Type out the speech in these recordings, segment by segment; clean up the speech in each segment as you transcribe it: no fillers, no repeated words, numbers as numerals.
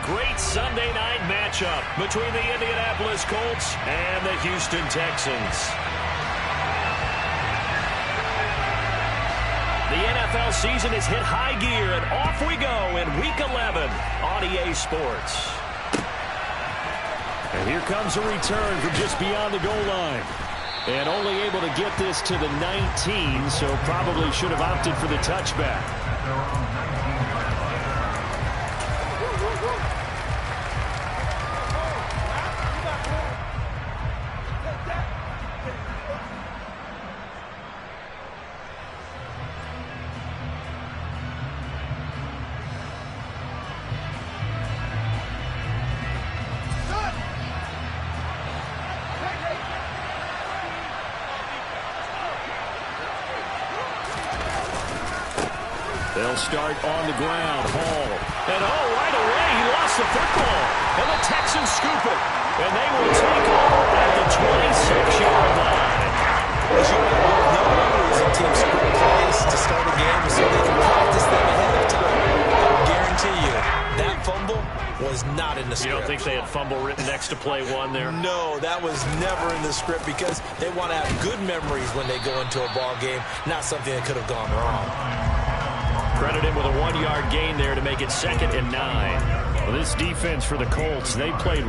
great Sunday night matchup between the Indianapolis Colts and the Houston Texans. The NFL season has hit high gear, and off we go in Week 11 on EA Sports. And here comes a return from just beyond the goal line. And only able to get this to the 19, so probably should have opted for the touchback. They'll start on the ground. Hall. And right away, he lost the football. And the Texans scoop it. And they will take over at the 26-yard line. As you know, using team sprint plays to start a game so they can practice them ahead of time. I guarantee you, that fumble was not in the script. You don't think they had fumble written next to play one there? No, that was never in the script because they want to have good memories when they go into a ball game, not something that could have gone wrong. Credit him with a 1-yard gain there to make it 2nd and 9. Well, this defense for the Colts, they played...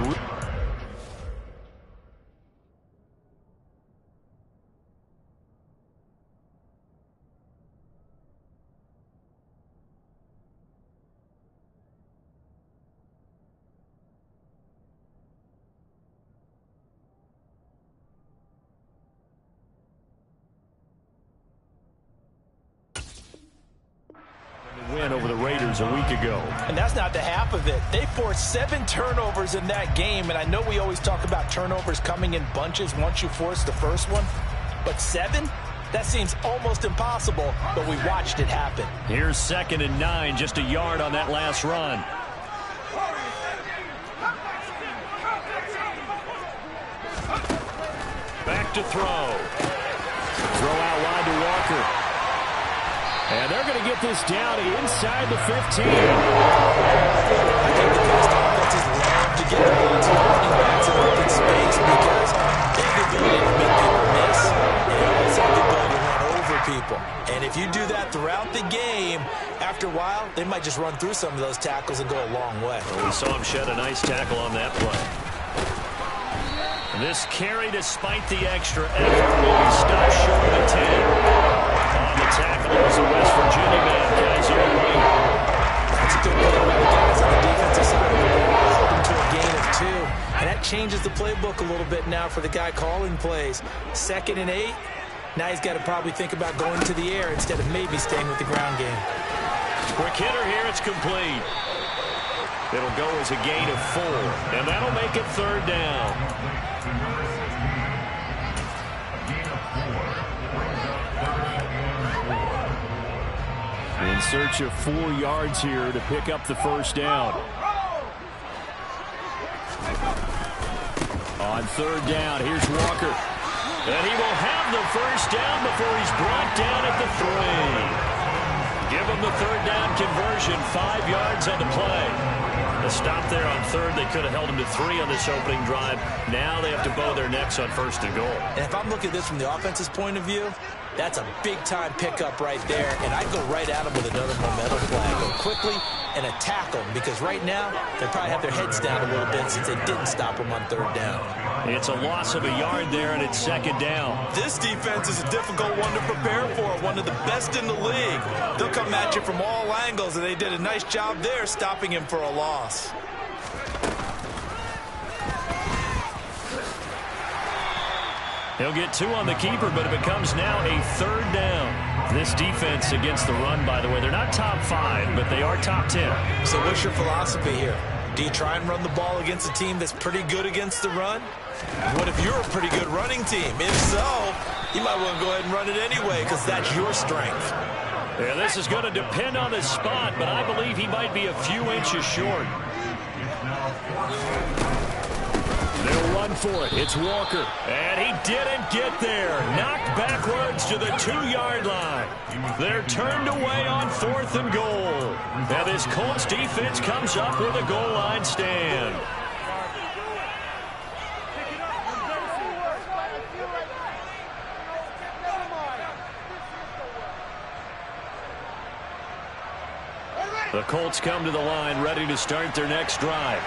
win over the Raiders a week ago. And that's not the half of it. They forced 7 turnovers in that game, and I know we always talk about turnovers coming in bunches once you force the first one, but 7? That seems almost impossible, but we watched it happen. Here's 2nd and 9, just a yard on that last run. Back to throw. Throw out wide to Walker. And they're going to get this down inside the 15. I think the best offenses love to get the ball to running backs in open space because they have the ability to make people miss and also have the ability to run over people. And if you do that throughout the game, after a while, they might just run through some of those tackles and go a long way. Well, we saw him shed a nice tackle on that play. And this carry, despite the extra effort, will be stopped short of the 10. On the tackle is a West Virginia man, Kaiser White. That's a good play by the guys on the defensive side of the ball. Hold them to a gain of 2. And that changes the playbook a little bit now for the guy calling plays. 2nd and 8. Now he's got to probably think about going to the air instead of maybe staying with the ground game. Quick hitter here, it's complete. It'll go as a gain of 4. And that'll make it 3rd down. In search of 4 yards here to pick up the first down. On 3rd down, here's Walker. And he will have the first down before he's brought down at the 3. Give him the 3rd down conversion, 5 yards on the play. A stop there on 3rd. They could have held him to 3 on this opening drive. Now they have to bow their necks on 1st and goal. And if I'm looking at this from the offense's point of view, that's a big-time pickup right there, and I'd go right at him with another momentum flag. Go quickly and attack them, because right now they probably have their heads down a little bit since they didn't stop them on 3rd down. It's a loss of a yard there, and it's 2nd down. This defense is a difficult one to prepare for, one of the best in the league. They'll come at you from all angles, and they did a nice job there stopping him for a loss. He'll get 2 on the keeper, but it becomes now a 3rd down. This defense against the run, by the way, they're not top 5, but they are top 10. So what's your philosophy here? Do you try and run the ball against a team that's pretty good against the run? What if you're a pretty good running team? If so, you might want to go ahead and run it anyway because that's your strength. Yeah, this is going to depend on the spot, but I believe he might be a few inches short. They'll run for it. It's Walker. And he didn't get there. Knocked backwards to the 2-yard line. They're turned away on 4th and goal. Now this Colts defense comes up with a goal line stand. The Colts come to the line ready to start their next drive.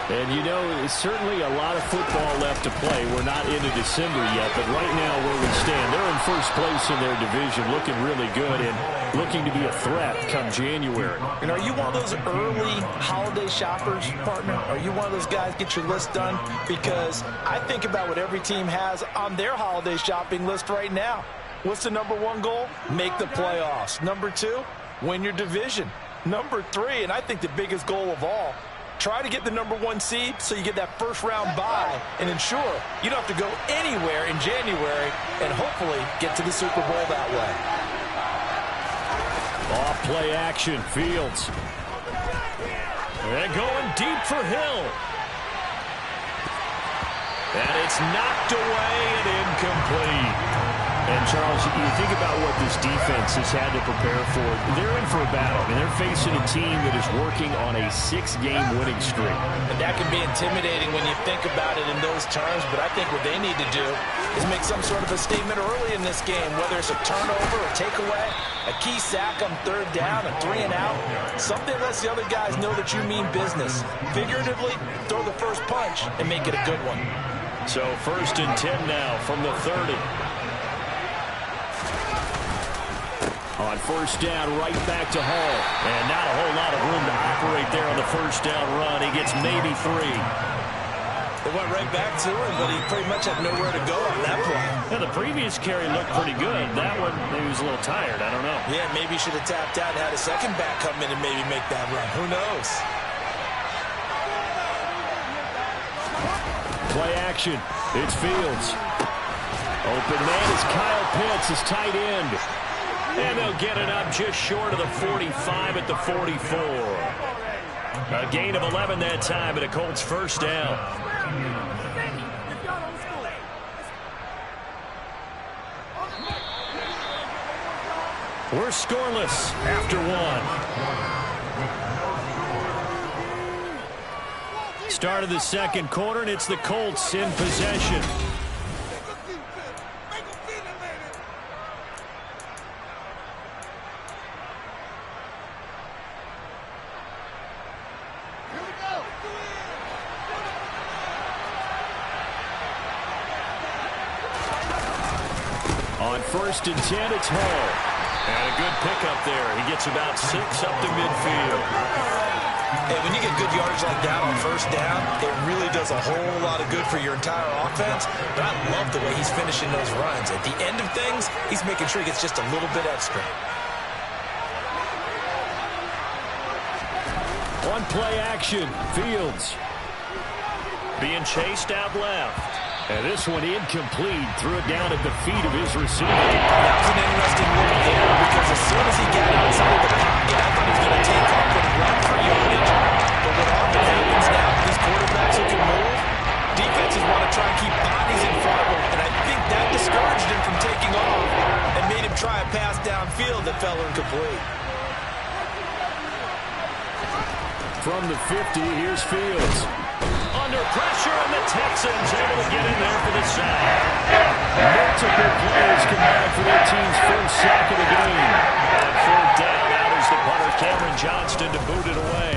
And, you know, it's certainly a lot of football left to play. We're not into December yet, but right now where we stand, they're in first place in their division, looking really good and looking to be a threat come January. And are you one of those early holiday shoppers, partner? Are you one of those guys get your list done? Because I think about what every team has on their holiday shopping list right now. What's the #1 goal? Make the playoffs. #2, win your division. #3, and I think the biggest goal of all, try to get the #1 seed so you get that first-round bye and ensure you don't have to go anywhere in January and hopefully get to the Super Bowl that way. Off play action, Fields. They're going deep for Hill. And it's knocked away and incomplete. And, Charles, you think about what this defense has had to prepare for. They're in for a battle. I mean, they're facing a team that is working on a 6-game winning streak. And that can be intimidating when you think about it in those terms, but I think what they need to do is make some sort of a statement early in this game, whether it's a turnover or takeaway, a key sack on 3rd down, a 3-and-out. Something lets the other guys know that you mean business. Figuratively, throw the first punch and make it a good one. So 1st and 10 now from the 30. On 1st down, right back to Hall. And not a whole lot of room to operate there on the 1st down run. He gets maybe 3. They went right back to him, but he pretty much had nowhere to go on that play. Yeah, the previous carry looked pretty good. That one, he was a little tired. I don't know. Yeah, maybe he should have tapped out and had a second back come in and maybe make that run. Who knows? Play action. It's Fields. Open man is Kyle Pitts, his tight end. And they'll get it up just short of the 45 at the 44. A gain of 11 that time, and a Colts 1st down. We're scoreless after 1. Start of the 2nd quarter, and it's the Colts in possession. On 1st and 10, it's Hall. And a good pickup there. He gets about 6 up to midfield. Hey, when you get good yardage like that on 1st down, it really does a whole lot of good for your entire offense. But I love the way he's finishing those runs. At the end of things, he's making sure he gets just a little bit extra. On play action, Fields. Being chased out left. And this one incomplete. Threw it down at the feet of his receiver. That was an interesting look there because as soon as he got outside of the pocket, I thought he was going to take off and run for yardage. But what often happens now with these quarterbacks who can move, defenses want to try and keep bodies in front of them. And I think that discouraged him from taking off and made him try a pass downfield that fell incomplete. From the 50, here's Fields. Under pressure, and the Texans able to get in there for the sack. Multiple players combined for their team's first sack of the game. On 4th down, out is the punter, Cameron Johnston, to boot it away.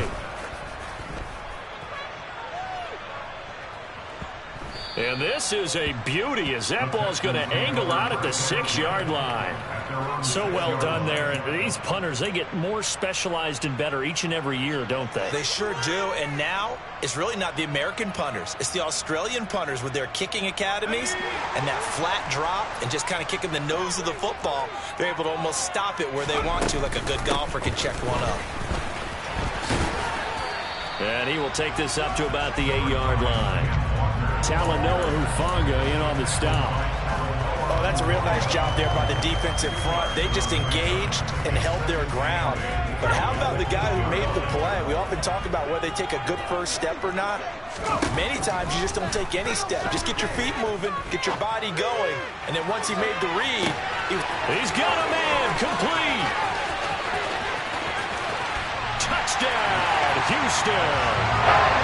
And this is a beauty as that ball's going to angle out at the 6-yard line. So well done there. And these punters, they get more specialized and better each and every year, don't they? They sure do. And now it's really not the American punters. It's the Australian punters with their kicking academies and that flat drop and just kind of kicking the nose of the football. They're able to almost stop it where they want to, like a good golfer can check one up. And he will take this up to about the 8-yard line. Talanoa Hufanga in on the stop. Oh, that's a real nice job there by the defensive front. They just engaged and held their ground. But how about the guy who made the play? We often talk about whether they take a good first step or not. Many times you just don't take any step. Just get your feet moving, get your body going, and then once he made the read, he's got a man, complete. Touchdown, Houston.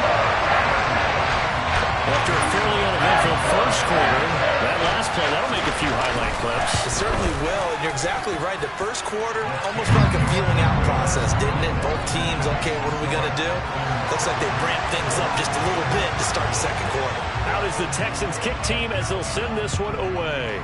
After a fairly uneventful first quarter, that last play, that'll make a few highlight clips. It certainly will, and you're exactly right. The first quarter, almost like a feeling out process, didn't it? Both teams, okay, what are we going to do? Looks like they ramped things up just a little bit to start the second quarter. Out is the Texans kick team as they'll send this one away.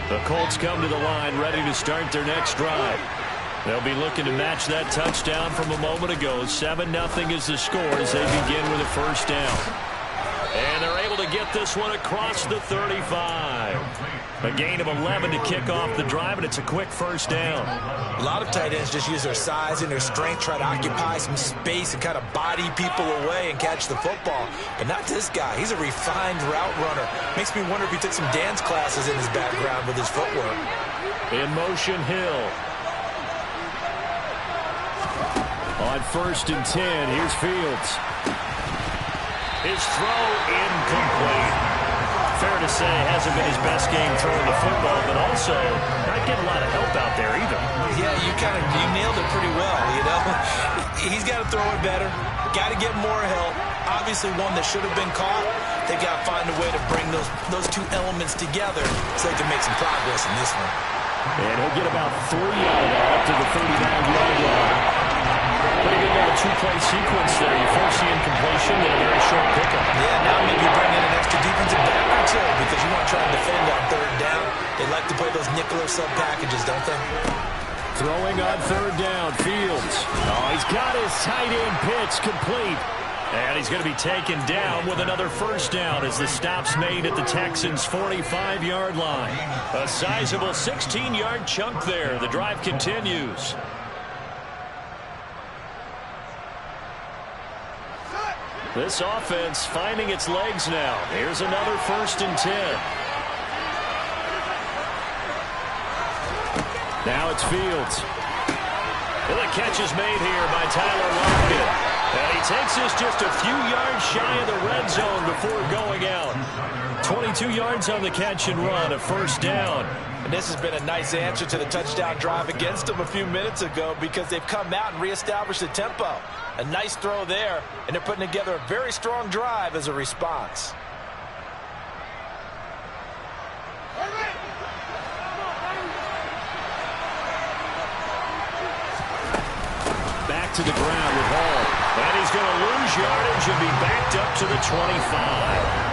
The Colts come to the line ready to start their next drive. They'll be looking to match that touchdown from a moment ago. 7-0 is the score as they begin with a first down. And they're able to get this one across the 35. A gain of 11 to kick off the drive, and it's a quick first down. A lot of tight ends just use their size and their strength, try to occupy some space and kind of body people away and catch the football. But not this guy. He's a refined route runner. Makes me wonder if he took some dance classes in his background with his footwork. In motion, Hill. On 1st and 10, here's Fields. His throw incomplete. Fair to say, hasn't been his best game throwing the football, but also not getting a lot of help out there either. Yeah, you nailed it pretty well, you know. He's got to throw it better. Got to get more help. Obviously one that should have been caught. They got to find a way to bring those two elements together so they can make some progress in this one. And he'll get about 3 out of that up to the 39-yard line. Pretty good little two-play sequence there. You force the incompletion and a very short pickup. Yeah, now maybe you bring in an extra defensive back or two because you want to try and defend on 3rd down. They like to play those nickel or sub packages, don't they? Throwing on 3rd down, Fields. Oh, he's got his tight end pitch complete. And he's going to be taken down with another first down as the stop's made at the Texans' 45-yard line. A sizable 16-yard chunk there. The drive continues. This offense finding its legs now. Here's another 1st and 10. Now it's Fields. Well, the catch is made here by Tyler Lockett. And he takes this just a few yards shy of the red zone before going out. 22 yards on the catch and run, a first down. And this has been a nice answer to the touchdown drive against them a few minutes ago because they've come out and reestablished the tempo. A nice throw there, and they're putting together a very strong drive as a response. Back to the ground with Hall. And he's going to lose yardage and be backed up to the 25.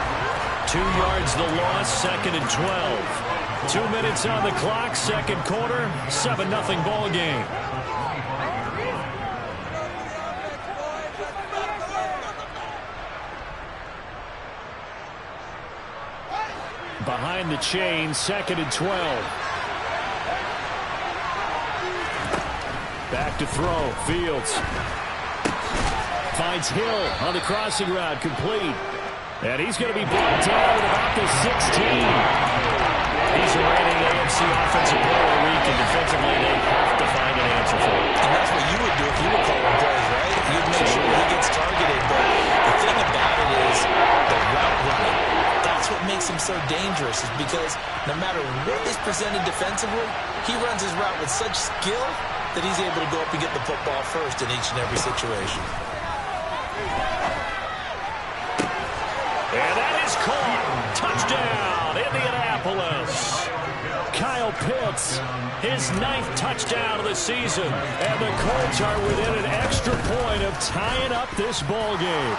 2 yards the loss, 2nd and 12. 2 minutes on the clock, second quarter, 7-0 ball game. Behind the chain, 2nd and 12. Back to throw, Fields. Finds Hill on the crossing route, complete. And he's going to be brought down at about the 16. He's a reigning AFC Offensive Player of the Week, and defensively they have to find an answer for it. And that's what you would do if you were calling plays, right? You'd make sure he gets targeted. But the thing about it is the route running. That's what makes him so dangerous, is because no matter what is presented defensively, he runs his route with such skill that he's able to go up and get the football first in each and every situation. And that is caught. Touchdown, Indianapolis. Kyle Pitts, his 9th touchdown of the season. And the Colts are within an extra point of tying up this ball game.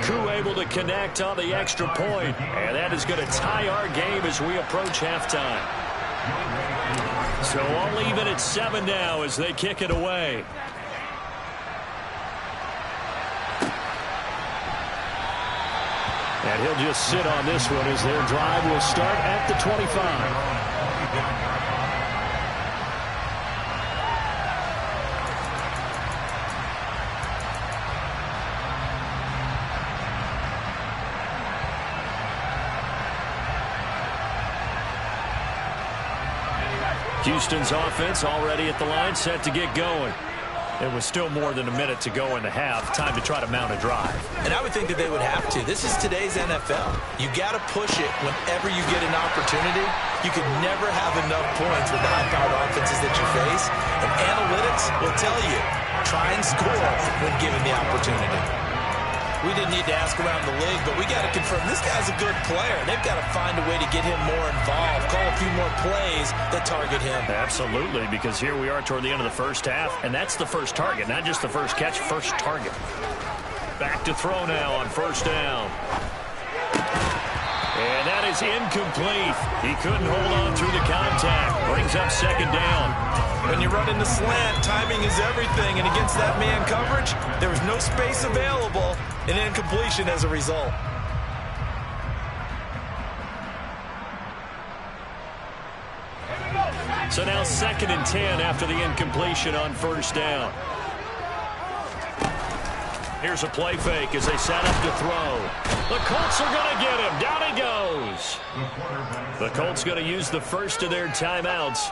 Crew able to connect on the extra point. And that is going to tie our game as we approach halftime. So all even at 7 now as they kick it away. And he'll just sit on this one as their drive will start at the 25. Houston's offense already at the line, set to get going. It was still more than a minute to go in the half. Time to try to mount a drive. And I would think that they would have to. This is today's NFL. You got to push it whenever you get an opportunity. You could never have enough points with the high-powered offenses that you face. And analytics will tell you, try and score when given the opportunity. We didn't need to ask around the league, but we got to confirm this guy's a good player. They've got to find a way to get him more involved, call a few more plays that target him. Absolutely, because here we are toward the end of the first half, and that's the first target, not just the first catch, first target. Back to throw now on first down. And that is incomplete. He couldn't hold on through the contact. Brings up second down. When you run in the slant, timing is everything. And against that man coverage, there was no space available. An incompletion as a result. So now 2nd and 10 after the incompletion on first down. Here's a play fake as they set up to throw. The Colts are going to get him. Down he goes. The Colts going to use the first of their timeouts.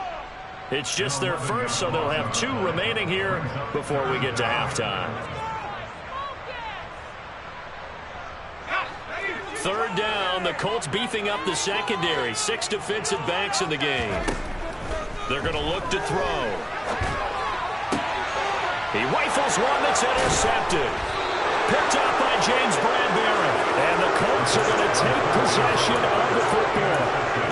It's just their first, so they'll have 2 remaining here before we get to halftime. 3rd down, the Colts beefing up the secondary. 6 defensive backs in the game. They're going to look to throw. He rifles one that's intercepted. Picked up by James Bradbury. And the Colts are going to take possession of the football.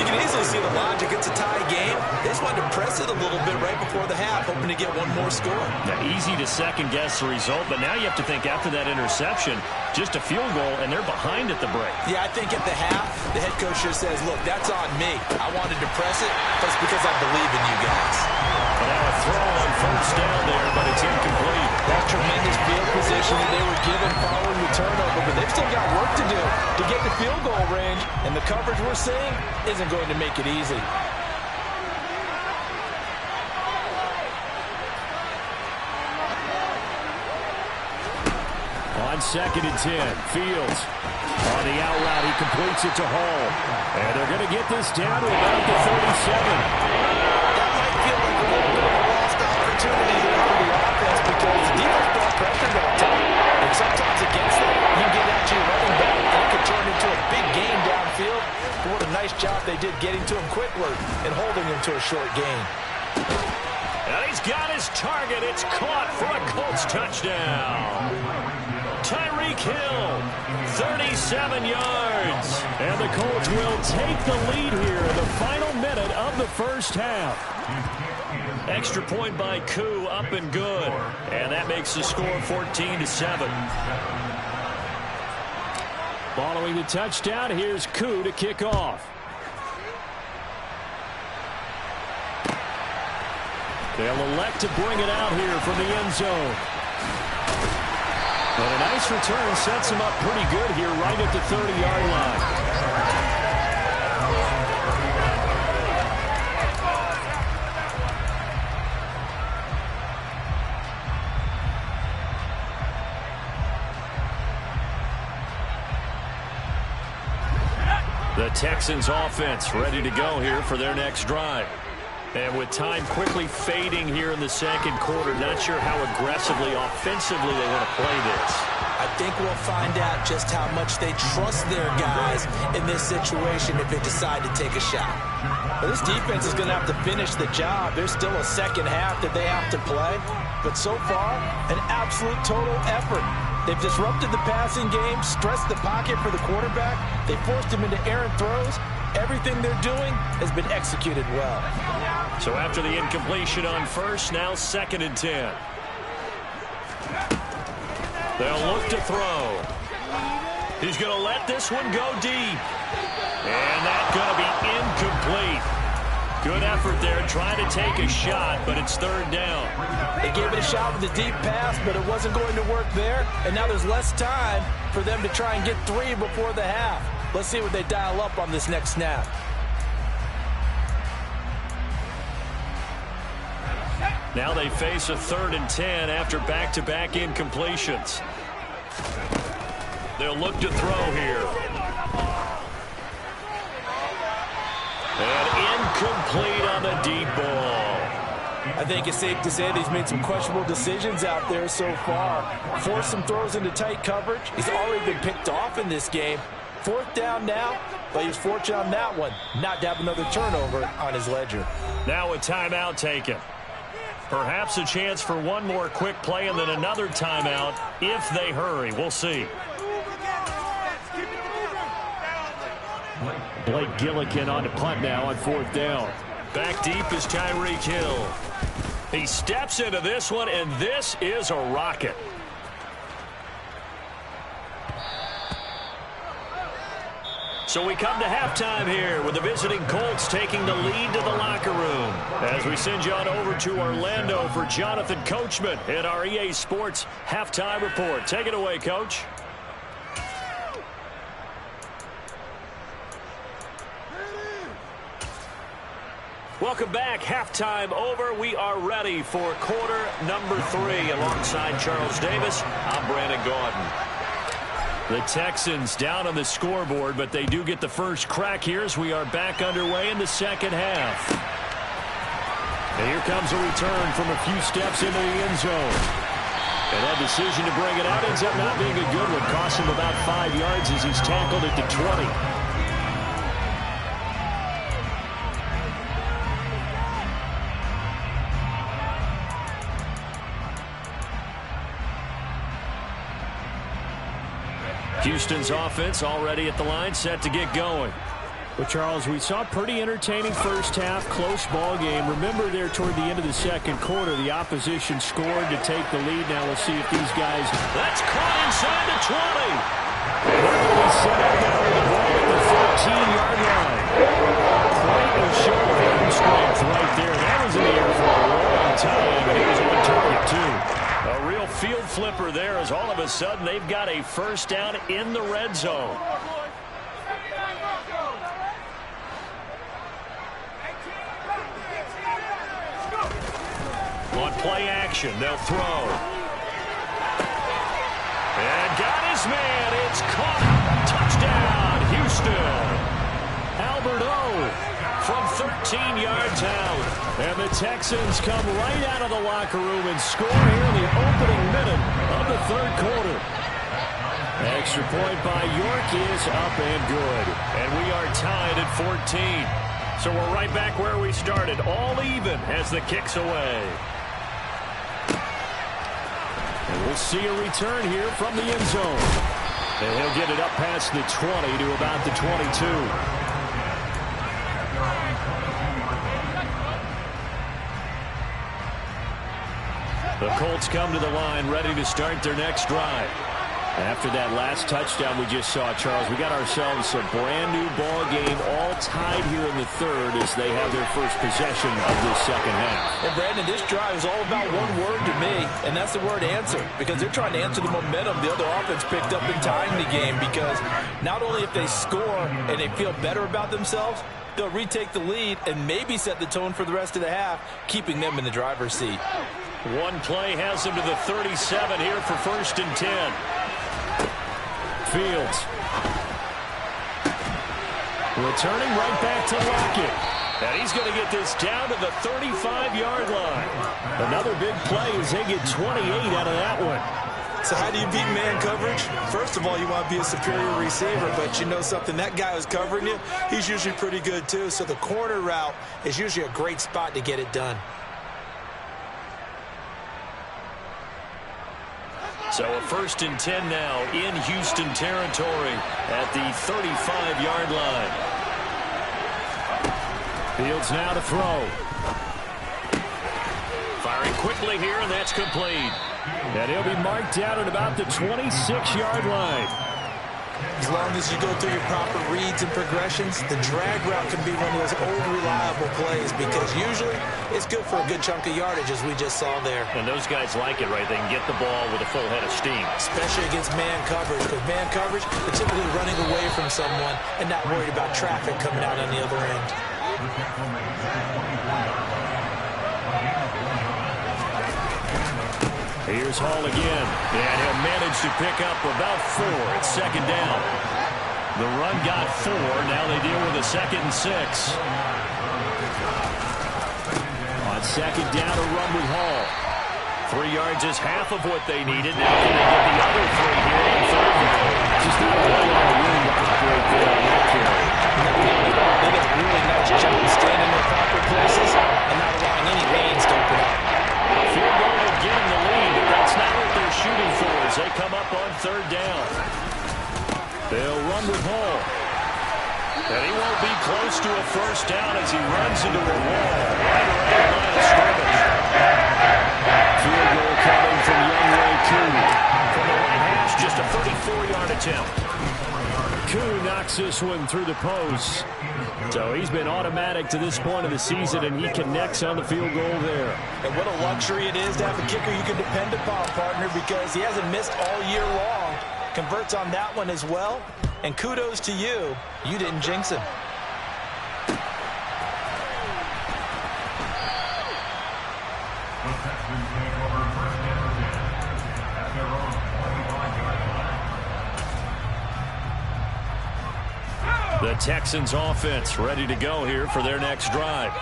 You can easily see the logic. It's a tie game. They just wanted to press it a little bit right before the half, hoping to get one more score. Now, easy to second-guess the result, but now you have to think after that interception, just a field goal, and they're behind at the break. Yeah, I think at the half, the head coach just says, look, that's on me. I wanted to press it. That's because I believe in you guys. And now a throw on first down there, but it's incomplete. That tremendous field position that they were given following the turnover, but they've still got work to do to get the field goal range, and the coverage we're seeing isn't going to make it easy. On 2nd and 10, Fields on the out route. He completes it to Hall. And they're going to get this down to about the 37. That might feel like a little bit of a lost opportunity there for the offense because the defense brought pressure that time. And sometimes against that, you get out to your running back, and it could turn into a big game downfield. But what a nice job they did getting to him quickly and holding him to a short gain. And he's got his target. It's caught for a Colts touchdown. Tyreek Hill, 37 yards. And the Colts will take the lead here in the final minute of the first half. Extra point by Koo, up and good. And that makes the score 14-7. Following the touchdown, here's Koo to kick off. They'll elect to bring it out here from the end zone. And a nice return sets him up pretty good here right at the 30-yard line. The Texans offense ready to go here for their next drive. And with time quickly fading here in the second quarter, not sure how aggressively, offensively they want to play this. I think we'll find out just how much they trust their guys in this situation if they decide to take a shot. Well, this defense is going to have to finish the job. There's still a second half that they have to play. But so far, an absolute total effort. They've disrupted the passing game, stressed the pocket for the quarterback. They forced him into errant throws. Everything they're doing has been executed well. So after the incompletion on first, now 2nd and 10. They'll look to throw. He's going to let this one go deep. And that's going to be incomplete. Good effort there, trying to take a shot, but it's third down. They gave it a shot with a deep pass, but it wasn't going to work there. And now there's less time for them to try and get 3 before the half. Let's see what they dial up on this next snap. Now they face a 3rd and 10 after back-to-back incompletions. They'll look to throw here. And incomplete on the deep ball. I think it's safe to say that he's made some questionable decisions out there so far. Forced some throws into tight coverage. He's already been picked off in this game. 4th down now, but he was fortunate on that one not to have another turnover on his ledger. Now a timeout taken. Perhaps a chance for one more quick play and then another timeout if they hurry. We'll see. Blake Gillikin on to punt now on 4th down. Back deep is Tyreek Hill. He steps into this one, and this is a rocket. So we come to halftime here with the visiting Colts taking the lead to the locker room. As we send you on over to Orlando for Jonathan Coachman in our EA Sports Halftime Report. Take it away, Coach. Welcome back. Halftime over. We are ready for quarter number 3. Alongside Charles Davis, I'm Brandon Gaudin. The Texans down on the scoreboard, but they do get the first crack here as we are back underway in the second half. And here comes a return from a few steps into the end zone. And that decision to bring it out ends up not being a good one. Cost him about 5 yards as he's tackled at the 20. Houston's offense already at the line, set to get going. Well, Charles, we saw a pretty entertaining first half, close ball game. Remember there toward the end of the second quarter, the opposition scored to take the lead. Now we'll see if these guys... That's caught inside the 20. And they're going to be set up now with the ball at the 14-yard line. Quite a show of arm strength right there. That was in the air for a long time, and he was on target, too. A real field flipper there as all of a sudden they've got a first down in the red zone. On play action, they'll throw. And got his man. It's caught. Touchdown, Houston. Albert O. from 13 yards out. And the Texans come right out of the locker room and score here in the opening minute of the third quarter. Extra point by York is up and good. And we are tied at 14. So we're right back where we started, all even as the kick's away. And we'll see a return here from the end zone. And he'll get it up past the 20 to about the 22. The Colts come to the line ready to start their next drive. After that last touchdown we just saw, Charles, we got ourselves a brand new ball game, all tied here in the third as they have their first possession of this second half. And Brandon, this drive is all about one word to me, and that's the word answer, because they're trying to answer the momentum the other offense picked up in tying the game, because not only if they score and they feel better about themselves, they'll retake the lead and maybe set the tone for the rest of the half, keeping them in the driver's seat. One play has them to the 37 here for 1st and 10. Fields. Returning right back to Lockett. And he's going to get this down to the 35-yard line. Another big play as they get 28 out of that one. So how do you beat man coverage? First of all, you want to be a superior receiver, but you know something, that guy who's covering you, he's usually pretty good too. So the corner route is usually a great spot to get it done. So a 1st and 10 now in Houston territory at the 35-yard line. Fields now to throw. Firing quickly here, and that's complete. And he'll be marked down at about the 26-yard line. As long as you go through your proper reads and progressions, the drag route can be one of those old reliable plays because usually it's good for a good chunk of yardage, as we just saw there. And those guys like it, right? They can get the ball with a full head of steam. Especially against man coverage, because man coverage, they're typically running away from someone and not worried about traffic coming out on the other end. Here's Hall again, and he'll manage to pick up about 4. It's second down. The run got 4. Now they deal with a 2nd and 6. On second down, a run with Hall. 3 yards is half of what they needed. Now can they get the other 3 here on third down? Just not a whole lot of room to operate there on that carry. They did a really nice job staying in their proper places and not allowing any lanes to open up. Field goal to give them the lead, but that's not what they're shooting for as they come up on third down. They'll run with Hall. And he won't be close to a first down as he runs into a wall right around the line of scrimmage. Field goal coming from Younghoe Koo. From the right hash, just a 34-yard attempt. Koo knocks this one through the post. So he's been automatic to this point of the season, and he connects on the field goal there. And what a luxury it is to have a kicker you can depend upon, partner, because he hasn't missed all year long. Converts on that one as well. And kudos to you. You didn't jinx him. The Texans offense ready to go here for their next drive.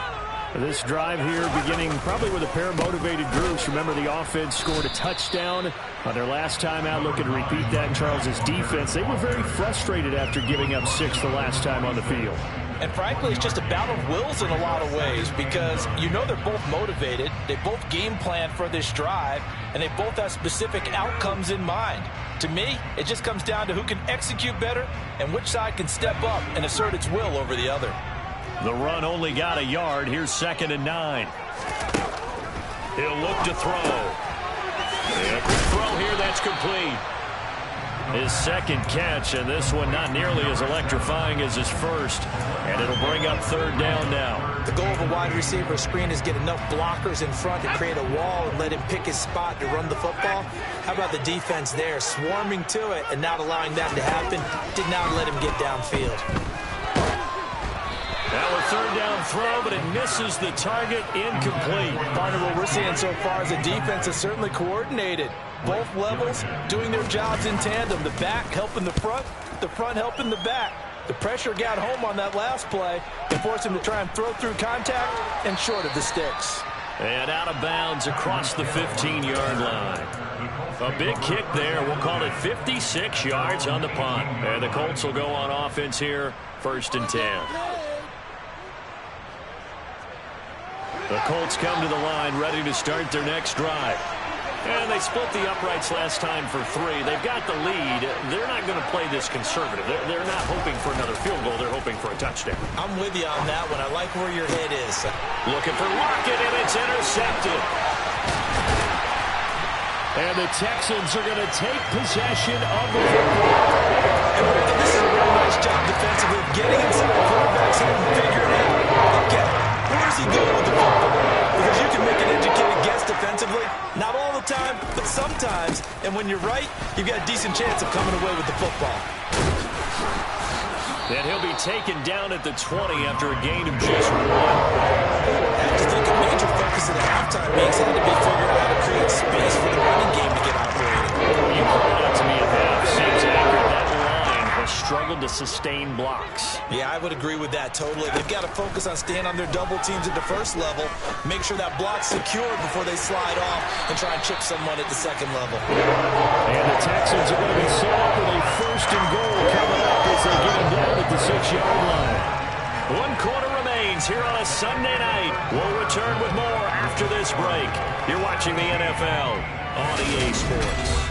This drive here beginning probably with a pair of motivated groups. Remember, the offense scored a touchdown on their last time out, looking to repeat that in Charles's defense. They were very frustrated after giving up 6 the last time on the field. And frankly, it's just a battle of wills in a lot of ways because you know they're both motivated. They both game plan for this drive, and they both have specific outcomes in mind. To me, it just comes down to who can execute better and which side can step up and assert its will over the other. The run only got a yard. Here's 2nd and 9. He'll look to throw. And the throw here, that's complete. His second catch, and this one not nearly as electrifying as his first. And it'll bring up third down now. The goal of a wide receiver screen is get enough blockers in front to create a wall and let him pick his spot to run the football. How about the defense there, swarming to it and not allowing that to happen? Did not let him get downfield. Now a third down throw, but it misses the target, incomplete. Partner, what we're seeing so far is the defense is certainly coordinated. Both levels doing their jobs in tandem. The back helping the front helping the back. The pressure got home on that last play and forced him to try and throw through contact and short of the sticks. And out of bounds across the 15-yard line. A big kick there. We'll call it 56 yards on the punt. And the Colts will go on offense here, 1st and 10. The Colts come to the line ready to start their next drive. And they split the uprights last time for 3. They've got the lead. They're not going to play this conservative. They're not hoping for another field goal. They're hoping for a touchdown. I'm with you on that one. I like where your head is. Looking for Lockett, and it's intercepted. And the Texans are going to take possession of the football. And Brandon, this is a real nice job defensively of getting inside the quarterback's head and figuring out, okay, where's he going with the football? Because you can make an educated guess defensively. Not all the time, but sometimes. And when you're right, you've got a decent chance of coming away with the football. And he'll be taken down at the 20 after a gain of just 1. I have to think a major focus of the halftime makes had to be figuring out how to create space for the running game to get operating. You pointed out to me at half. Seems accurate. That line has struggled to sustain blocks. Yeah, I would agree with that totally. They've got to focus on staying on their double teams at the first level, make sure that block's secure before they slide off and try and chip someone at the second level. And the Texans are going to be set up with a 1st and goal coming up as they get him down at the 6-yard line. 1 quarter remains here on a Sunday night. We'll return with more after this break. You're watching the NFL on EA Sports.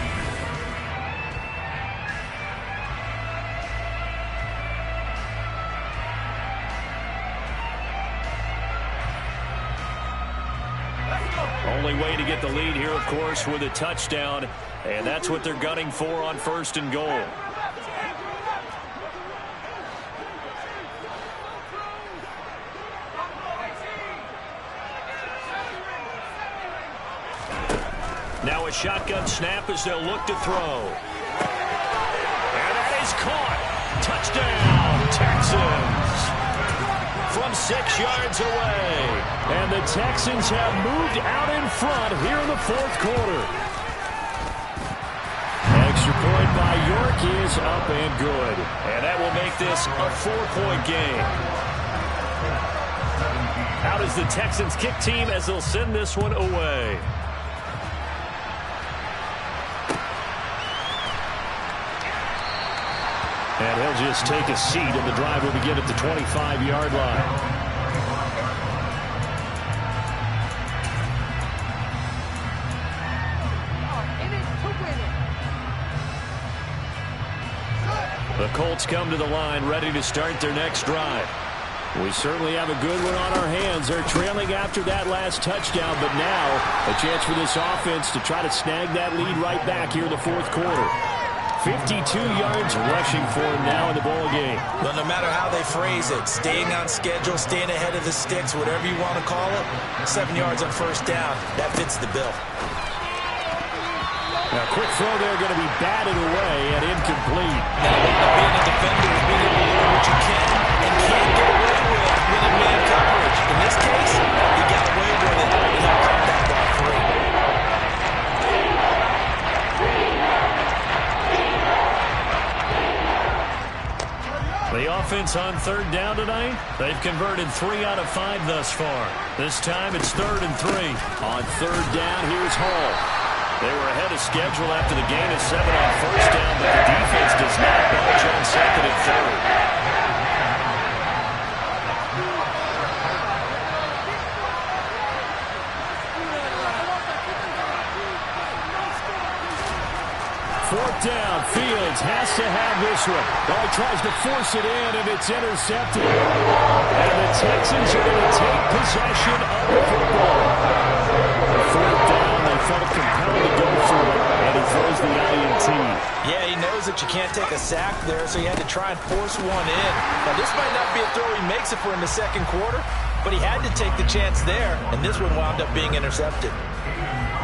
Only way to get the lead here, of course, with a touchdown. And that's what they're gunning for on 1st and goal. Now a shotgun snap as they'll look to throw. And that is caught. Touchdown, Texans. From 6 yards away. And the Texans have moved out in front here in the fourth quarter. Extra point by York is up and good. And that will make this a 4-point game. Out is the Texans kick team as they'll send this one away. And he'll just take a seat, and the drive will begin at the 25-yard line. The Colts come to the line, ready to start their next drive. We certainly have a good one on our hands. They're trailing after that last touchdown, but now a chance for this offense to try to snag that lead right back here in the fourth quarter. 52 yards rushing for him now in the ball game. Well, no matter how they phrase it, staying on schedule, staying ahead of the sticks, whatever you want to call it, 7 yards on first down, that fits the bill. Now, quick throw there, going to be batted away and incomplete. Now, being a defender is being able to do what you can and can't get away with in man coverage. In this case, he got away with it, and he'll cut that ball free. The offense on third down tonight, they've converted 3 out of 5 thus far. This time it's 3rd and 3. On third down, here's Hall. They were ahead of schedule after the gain of 7 on first down, but the defense does not budge on 2nd and 3rd. Fourth down, Fields has to have this one. Oh, he tries to force it in, and it's intercepted. And the Texans are going to take possession of the football. Fourth down, they felt compelled to go for it, and he throws the INT. Yeah, he knows that you can't take a sack there, so he had to try and force one in. Now, this might not be a throw he makes it for in the second quarter, but he had to take the chance there, and this one wound up being intercepted.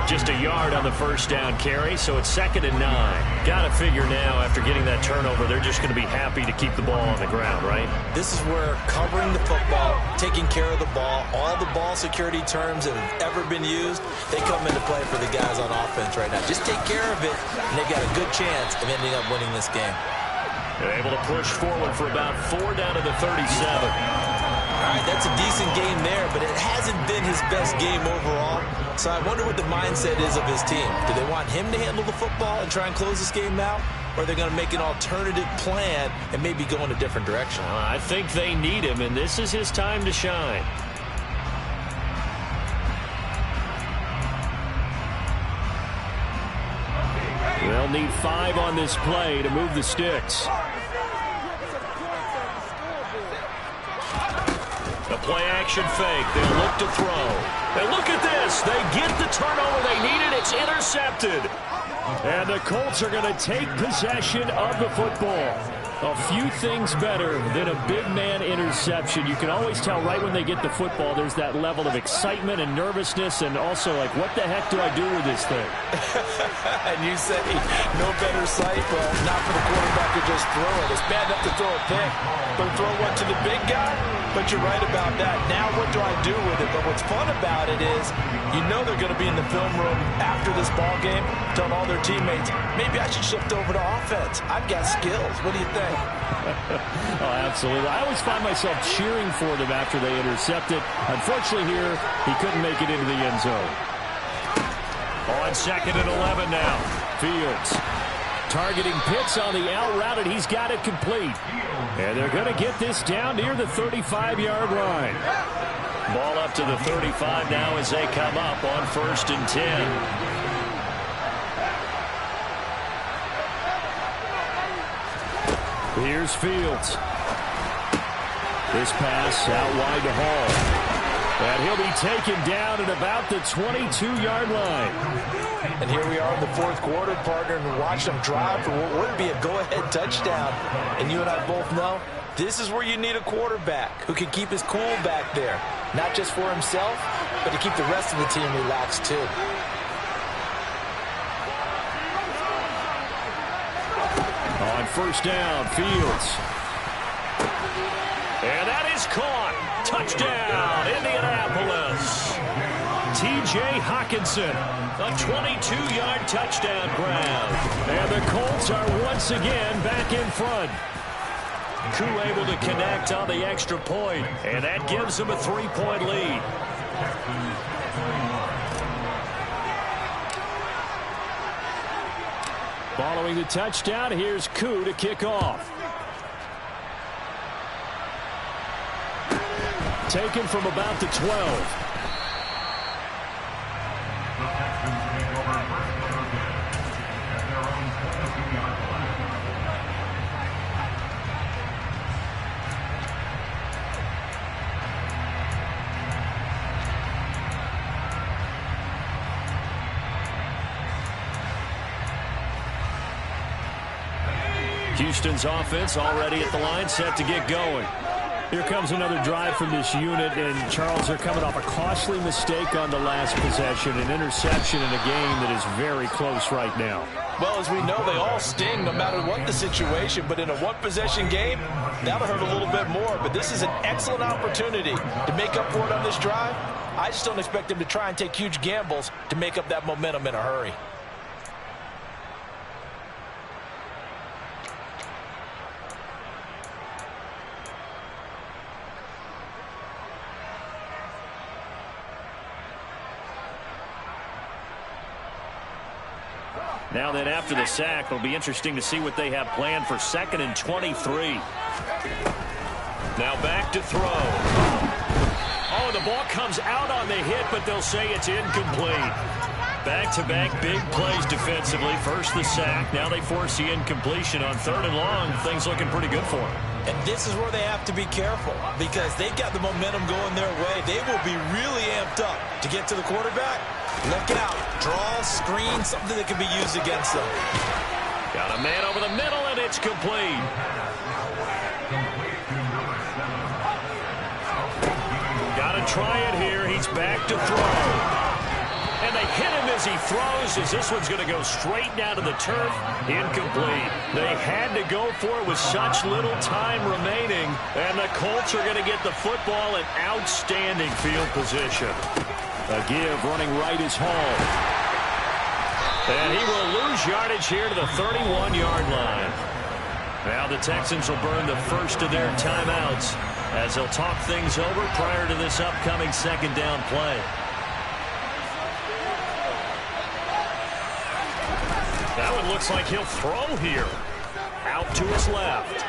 Just a yard on the first down carry, so it's 2nd and 9. Got to figure now, after getting that turnover, they're just going to be happy to keep the ball on the ground, right? This is where covering the football, taking care of the ball, all the ball security terms that have ever been used, they come into play for the guys on offense right now. Just take care of it, and they've got a good chance of ending up winning this game. They're able to push forward for about 4 down to the 37. All right, that's a decent game there, but it hasn't been his best game overall. So I wonder what the mindset is of his team. Do they want him to handle the football and try and close this game out? Or are they going to make an alternative plan and maybe go in a different direction? I think they need him, and this is his time to shine. They'll need 5 on this play to move the sticks. The play-action fake. They'll look to throw. And look at this. They get the turnover they needed. It's intercepted. And the Colts are going to take possession of the football. A few things better than a big man interception. You can always tell right when they get the football, there's that level of excitement and nervousness, and also like, what the heck do I do with this thing? And you say, no better sight? Well, not for the quarterback to just throw it. It's bad enough to throw a pick, but throw one to the big guy? But you're right about that. Now what do I do with it? But what's fun about it is, you know they're going to be in the film room after this ball game, telling all their teammates, maybe I should shift over to offense. I've got skills. What do you think? Oh, absolutely. I always find myself cheering for them after they intercept it. Unfortunately here, he couldn't make it into the end zone. On 2nd and 11 now. Fields targeting Pitts on the out route, and he's got it complete. And they're going to get this down near the 35-yard line. Ball up to the 35 now as they come up on 1st and 10. Here's Fields. This pass out wide to Hall. And he'll be taken down at about the 22-yard line. And here we are in the fourth quarter, partner, and watch them drive for what would be a go-ahead touchdown. And you and I both know this is where you need a quarterback who can keep his cool back there. Not just for himself, but to keep the rest of the team relaxed too. first down. Fields. And that is caught. Touchdown, Indianapolis. T.J. Hockenson, a 22-yard touchdown grab. And the Colts are once again back in front. Koo able to connect on the extra point, and that gives them a 3-point lead. Following the touchdown, here's Koo to kick off. Taken from about the 12. Houston's offense already at the line, set to get going. Here comes another drive from this unit, and Charles, are coming off a costly mistake on the last possession, an interception in a game that is very close right now. Well, as we know, they all sting no matter what the situation, but in a one-possession game, that'll hurt a little bit more. But this is an excellent opportunity to make up for it on this drive. I just don't expect them to try and take huge gambles to make up that momentum in a hurry. Now then, after the sack, it'll be interesting to see what they have planned for 2nd and 23. Now back to throw. Oh, the ball comes out on the hit, but they'll say it's incomplete. Back-to-back big plays defensively. First the sack. Now they force the incompletion on 3rd and long. Things looking pretty good for them. And this is where they have to be careful because they've got the momentum going their way. They will be really amped up to get to the quarterback. Look out. Draw, screen, something that can be used against them. Got a man over the middle, and it's complete. Got to try it here. He's back to throw. And they hit him as he throws, as this one's going to go straight down to the turf. Incomplete. They had to go for it with such little time remaining. And the Colts are going to get the football in outstanding field position. A give running right is Hall. And he will lose yardage here to the 31-yard line. Now the Texans will burn the first of their timeouts as they'll talk things over prior to this upcoming 2nd down play. That one looks like he'll throw here. Out to his left.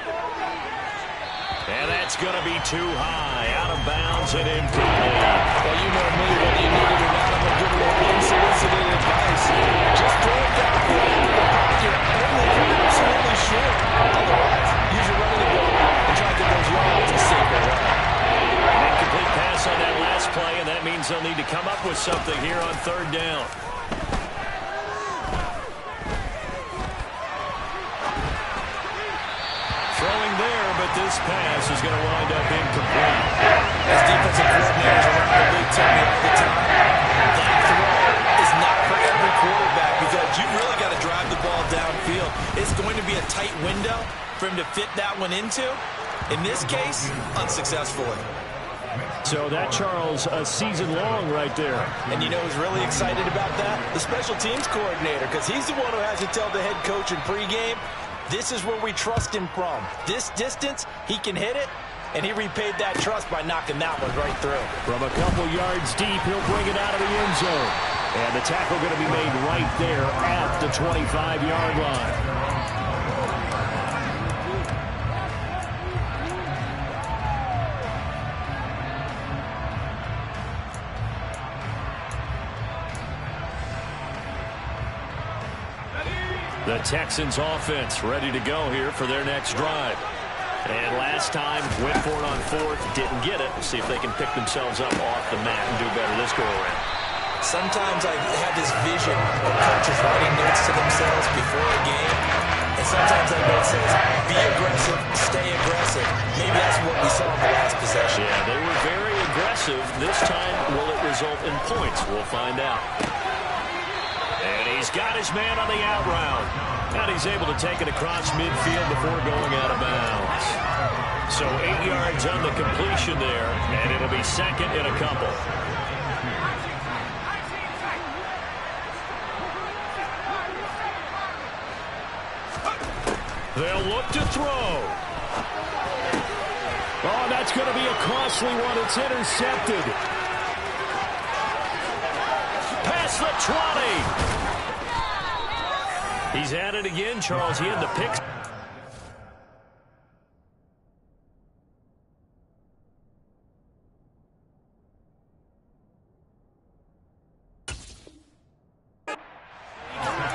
And that's going to be too high. Out of bounds and incomplete. Well, you know me, whether you need it or not, I'm going to give a little unsolicited advice. Just throw it downfield into the pocket, only if you're absolutely sure. Otherwise, use your running ability and try to get those yards a safer way. An incomplete pass on that last play, and that means they'll need to come up with something here on 3rd down. Throwing there, but this pass is going to wind up incomplete. As defensive coordinators around the league tell me all the time, that throw is not for every quarterback because you really got to drive the ball downfield. It's going to be a tight window for him to fit that one into. In this case, unsuccessfully. So that, Charles, a season long right there. And you know who's really excited about that? The special teams coordinator, because he's the one who has to tell the head coach in pregame, this is where we trust him from. This distance, he can hit it, and he repaid that trust by knocking that one right through. From a couple yards deep, he'll bring it out of the end zone. And the tackle going to be made right there at the 25-yard line. The Texans offense ready to go here for their next drive. And last time, went for it on 4th, didn't get it. See if they can pick themselves up off the mat and do better this go-around. Sometimes I have this vision of coaches writing notes to themselves before a game. And sometimes that note says, be aggressive, stay aggressive. Maybe that's what we saw in the last possession. Yeah, they were very aggressive. This time, will it result in points? We'll find out. And he's got his man on the out route. And he's able to take it across midfield before going out of bounds. So 8 yards on the completion there, and it'll be second and a couple. They'll look to throw. Oh, that's going to be a costly one. It's intercepted. Past the 20. He's at it again, Charles. He had the pick.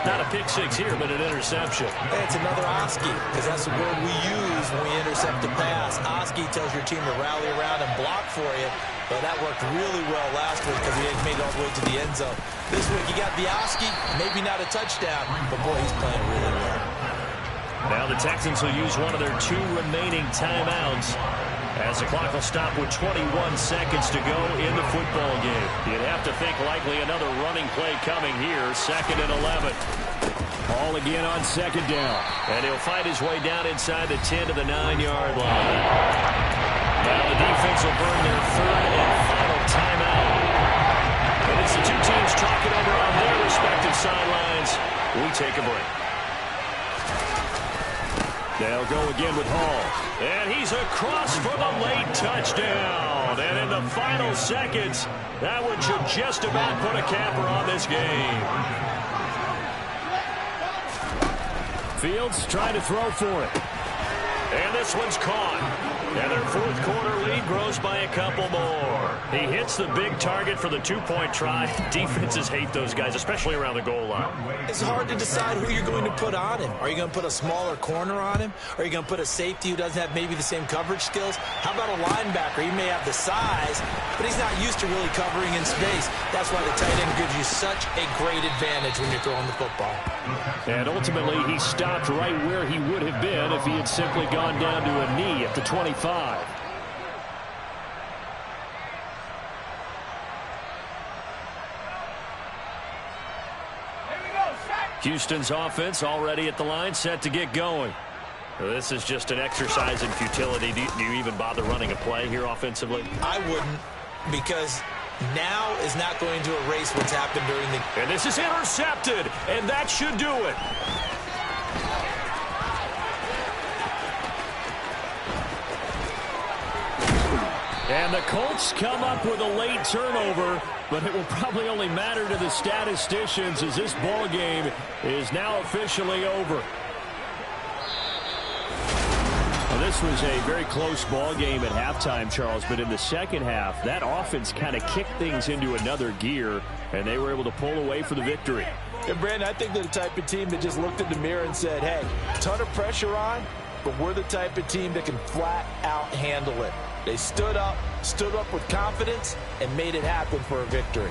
Not a pick six here, but an interception. Hey, it's another Oski, because that's the word we use when we intercept the pass. Oski tells your team to rally around and block for you. But that worked really well last week because he made it all the way to the end zone. This week you got the Oski, maybe not a touchdown, but boy, he's playing really well. Now the Texans will use one of their 2 remaining timeouts as the clock will stop with 21 seconds to go in the football game. You'd have to think likely another running play coming here, 2nd and 11. All again on 2nd down. And he'll fight his way down inside the 10 to the 9-yard line. Now the defense will burn their 3rd and final timeout. And it's the 2 teams talking over on their respective sidelines. We take a break. They'll go again with Hall. And he's across for the late touchdown. And in the final seconds, that one should just about put a capper on this game. Fields trying to throw for it. And this one's caught. And their 4th quarter lead grows by a couple more. He hits the big target for the 2-point try. Defenses hate those guys, especially around the goal line. It's hard to decide who you're going to put on him. Are you going to put a smaller corner on him? Are you going to put a safety who doesn't have maybe the same coverage skills? How about a linebacker? He may have the size, but he's not used to really covering in space. That's why the tight end gives you such a great advantage when you're throwing the football. And ultimately, he stopped right where he would have been if he had simply gone down to a knee at the 25. Houston's offense already at the line, set to get going. This is just an exercise in futility. Do you even bother running a play here offensively? I wouldn't, because now is not going to erase what's happened during the... And this is intercepted, and that should do it. And the Colts come up with a late turnover, but it will probably only matter to the statisticians as this ball game is now officially over. Well, this was a very close ball game at halftime, Charles, but in the second half, that offense kind of kicked things into another gear, and they were able to pull away for the victory. And Brandon, I think they're the type of team that just looked in the mirror and said, hey, ton of pressure on, but we're the type of team that can flat out handle it. They stood up with confidence, and made it happen for a victory.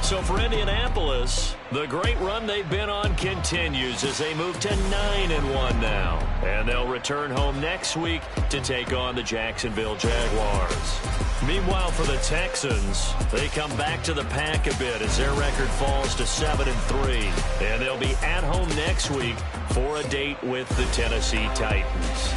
So for Indianapolis, the great run they've been on continues as they move to 9-1 now. And they'll return home next week to take on the Jacksonville Jaguars. Meanwhile, for the Texans, they come back to the pack a bit as their record falls to 7-3. And they'll be at home next week for a date with the Tennessee Titans.